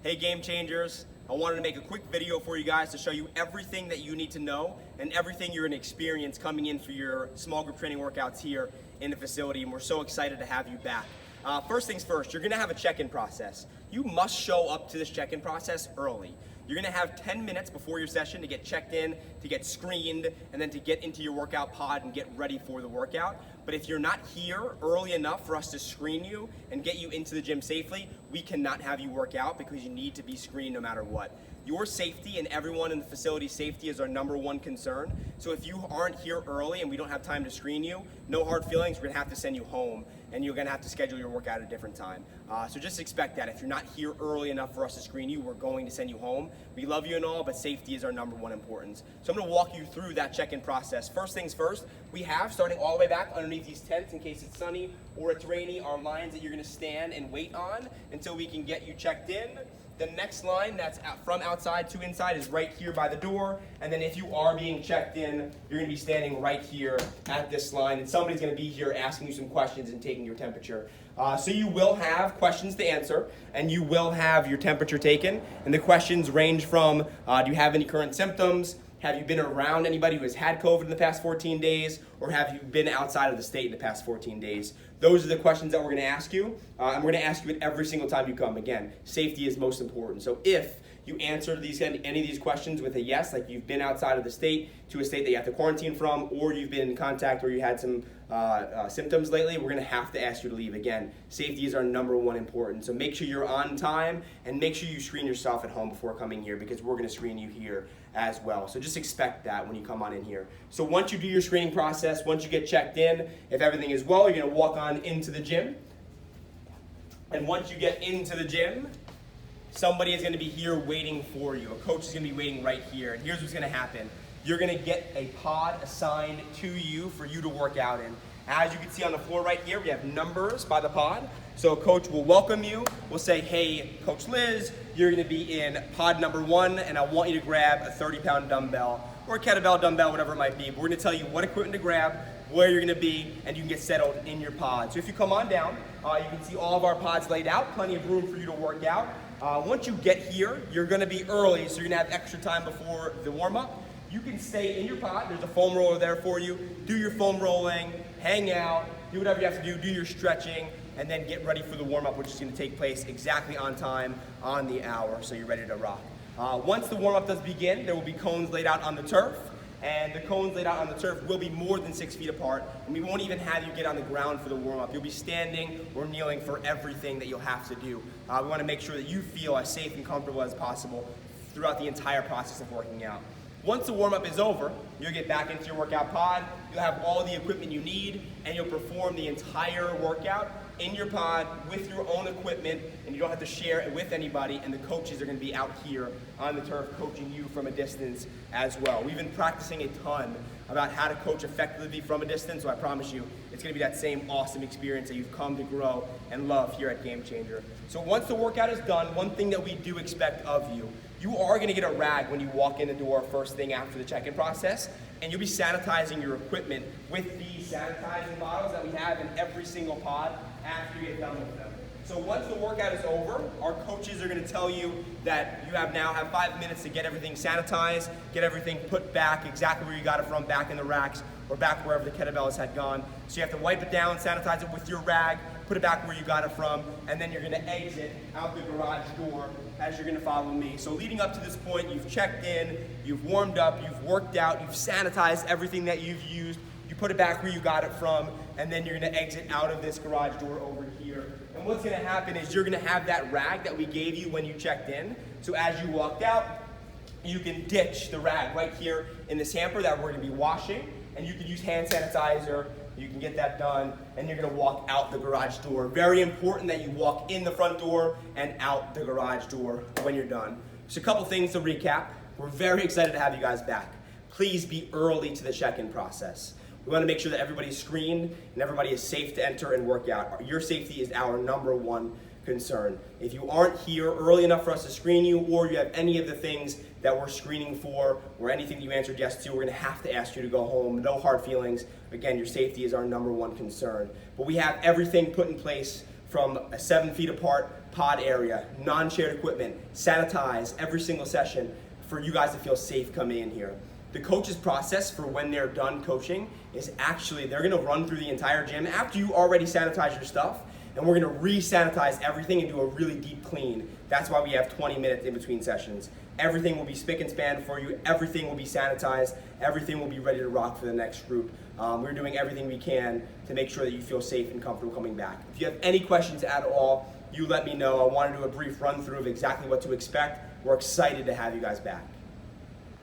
Hey Game Changers, I wanted to make a quick video for you guys to show you everything that you need to know and everything you're going to experience coming in for your small group training workouts here in the facility, and we're so excited to have you back. First things first, you're going to have a check-in process. You must show up to this check-in process early. You're going to have 10 minutes before your session to get checked in, to get screened, and then to get into your workout pod and get ready for the workout. But if you're not here early enough for us to screen you and get you into the gym safely, we cannot have you work out because you need to be screened no matter what. Your safety and everyone in the facility's safety is our #1 concern. So if you aren't here early and we don't have time to screen you, no hard feelings, we're gonna have to send you home and you're gonna have to schedule your workout at a different time. So just expect that. If you're not here early enough for us to screen you, we're going to send you home. We love you and all, but safety is our #1 importance. So I'm gonna walk you through that check-in process. First things first, we have, starting all the way back underneath these tents in case it's sunny or it's rainy, our lines that you're gonna stand and wait on until we can get you checked in. The next line that's from outside to inside is right here by the door. And then if you are being checked in, you're gonna be standing right here at this line, and somebody's gonna be here asking you some questions and taking your temperature. So you will have questions to answer, and you will have your temperature taken. And the questions range from, do you have any current symptoms? Have you been around anybody who has had COVID in the past 14 days? Or have you been outside of the state in the past 14 days? Those are the questions that we're gonna ask you. And we're gonna ask you it every single time you come. Again, safety is most important. So if you answer any of these questions with a yes, like you've been outside of the state to a state that you have to quarantine from, or you've been in contact or you had some symptoms lately, we're gonna have to ask you to leave. Again, safety is our #1 importance. So make sure you're on time and make sure you screen yourself at home before coming here, because we're gonna screen you here as well. So just expect that when you come on in here. So once you do your screening process, once you get checked in, if everything is well, you're gonna walk on into the gym. And once you get into the gym, somebody is going to be here waiting for you. A coach is going to be waiting right here. And here's what's going to happen. You're going to get a pod assigned to you for you to work out in. As you can see on the floor right here, we have numbers by the pod. So a coach will welcome you. We'll say, hey, Coach Liz, you're going to be in pod #1, and I want you to grab a 30-pound dumbbell or a kettlebell dumbbell, whatever it might be. But we're going to tell you what equipment to grab, where you're going to be, and you can get settled in your pod. So if you come on down, you can see all of our pods laid out, plenty of room for you to work out. Once you get here, you're going to be early, so you're going to have extra time before the warm-up. You can stay in your pod. There's a foam roller there for you. Do your foam rolling, hang out, do whatever you have to do your stretching, and then get ready for the warm-up, which is going to take place exactly on time, on the hour, so you're ready to rock. Once the warm-up does begin, there will be cones laid out on the turf. And the cones laid out on the turf will be more than 6 feet apart, and we won't even have you get on the ground for the warm-up. You'll be standing or kneeling for everything that you'll have to do. We want to make sure that you feel as safe and comfortable as possible throughout the entire process of working out. Once the warm-up is over, you'll get back into your workout pod, you'll have all the equipment you need, and you'll perform the entire workout in your pod with your own equipment, and you don't have to share it with anybody, and the coaches are going to be out here on the turf coaching you from a distance as well. We've been practicing a ton about how to coach effectively from a distance, so I promise you it's going to be that same awesome experience that you've come to grow and love here at GameChanger. So once the workout is done, one thing that we do expect of you, you are going to get a rag when you walk in the door first thing after the check-in process, and you'll be sanitizing your equipment with these sanitizing bottles that we have in every single pod after you get done with them. So once the workout is over, our coaches are going to tell you that you now have 5 minutes to get everything sanitized, get everything put back exactly where you got it from, back in the racks or back wherever the kettlebells had gone. So you have to wipe it down, sanitize it with your rag, put it back where you got it from, and then you're going to exit out the garage door as you're going to follow me. So leading up to this point, you've checked in, you've warmed up, you've worked out, you've sanitized everything that you've used, you put it back where you got it from, and then you're going to exit out of this garage door over here. And what's going to happen is you're going to have that rag that we gave you when you checked in. So as you walked out, you can ditch the rag right here in this hamper that we're going to be washing, and you can use hand sanitizer. You can get that done, and you're going to walk out the garage door. Very important that you walk in the front door and out the garage door when you're done. So a couple things to recap. We're very excited to have you guys back. Please be early to the check-in process. We want to make sure that everybody's screened and everybody is safe to enter and work out. Your safety is our #1 concern. If you aren't here early enough for us to screen you, or you have any of the things that we're screening for, or anything that you answered yes to, we're going to have to ask you to go home. No hard feelings. Again, your safety is our #1 concern. But we have everything put in place from a 7 feet apart pod area, non-shared equipment, sanitize every single session for you guys to feel safe coming in here. The coach's process for when they're done coaching is actually they're gonna run through the entire gym after you already sanitize your stuff, and we're gonna re-sanitize everything and do a really deep clean. That's why we have 20 minutes in between sessions. Everything will be spick and span for you, everything will be sanitized, everything will be ready to rock for the next group. We're doing everything we can to make sure that you feel safe and comfortable coming back. If you have any questions at all, you let me know. I want to do a brief run through of exactly what to expect. We're excited to have you guys back.